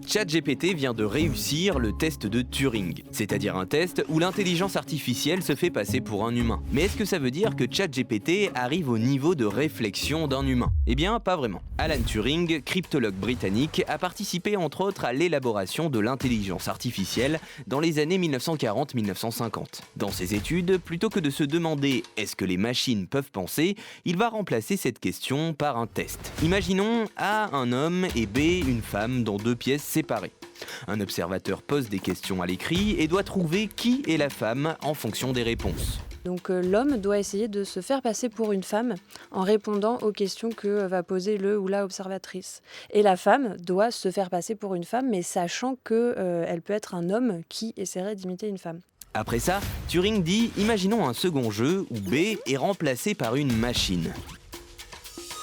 ChatGPT vient de réussir le test de Turing, c'est-à-dire un test où l'intelligence artificielle se fait passer pour un humain. Mais est-ce que ça veut dire que ChatGPT arrive au niveau de réflexion d'un humain? Eh bien, pas vraiment. Alan Turing, cryptologue britannique, a participé entre autres à l'élaboration de l'intelligence artificielle dans les années 1940-1950. Dans ses études, plutôt que de se demander « est-ce que les machines peuvent penser ?», il va remplacer cette question par un test. Imaginons A, un homme et B, une femme dans deux pièces séparées. Un observateur pose des questions à l'écrit et doit trouver qui est la femme en fonction des réponses. Donc l'homme doit essayer de se faire passer pour une femme en répondant aux questions que va poser le ou la observatrice. Et la femme doit se faire passer pour une femme, mais sachant qu'elle peut être un homme qui essaierait d'imiter une femme. Après ça, Turing dit « imaginons un second jeu où B est remplacé par une machine ».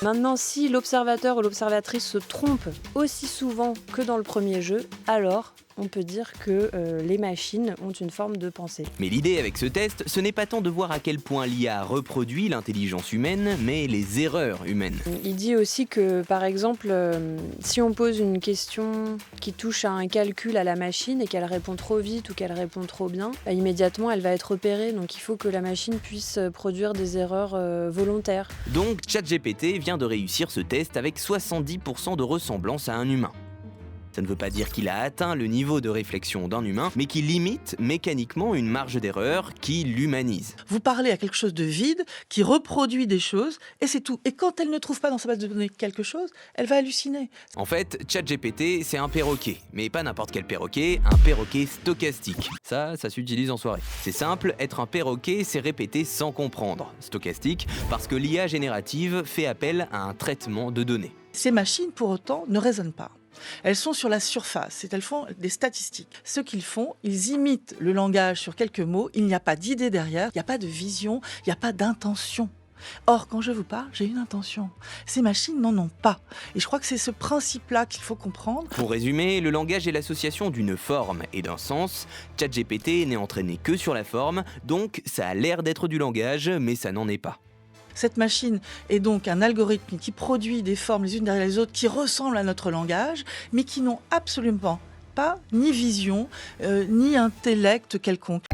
Maintenant, si l'observateur ou l'observatrice se trompe aussi souvent que dans le premier jeu, alors on peut dire que les machines ont une forme de pensée. Mais l'idée avec ce test, ce n'est pas tant de voir à quel point l'IA reproduit l'intelligence humaine, mais les erreurs humaines. Il dit aussi que, par exemple, si on pose une question qui touche à un calcul à la machine et qu'elle répond trop vite ou qu'elle répond trop bien, immédiatement elle va être repérée. Donc il faut que la machine puisse produire des erreurs volontaires. Donc ChatGPT vient de réussir ce test avec 70% de ressemblance à un humain. Ça ne veut pas dire qu'il a atteint le niveau de réflexion d'un humain, mais qu'il limite mécaniquement une marge d'erreur qui l'humanise. Vous parlez à quelque chose de vide, qui reproduit des choses, et c'est tout. Et quand elle ne trouve pas dans sa base de données quelque chose, elle va halluciner. En fait, ChatGPT, c'est un perroquet. Mais pas n'importe quel perroquet, un perroquet stochastique. Ça s'utilise en soirée. C'est simple, être un perroquet, c'est répéter sans comprendre. Stochastique, parce que l'IA générative fait appel à un traitement de données. Ces machines, pour autant, ne raisonnent pas. Elles sont sur la surface, elles font des statistiques. Ce qu'ils font, ils imitent le langage sur quelques mots, il n'y a pas d'idée derrière, il n'y a pas de vision, il n'y a pas d'intention. Or, quand je vous parle, j'ai une intention. Ces machines n'en ont pas. Et je crois que c'est ce principe-là qu'il faut comprendre. Pour résumer, le langage est l'association d'une forme et d'un sens. ChatGPT n'est entraîné que sur la forme, donc ça a l'air d'être du langage, mais ça n'en est pas. Cette machine est donc un algorithme qui produit des formes les unes derrière les autres qui ressemblent à notre langage, mais qui n'ont absolument pas ni vision, ni intellect quelconque.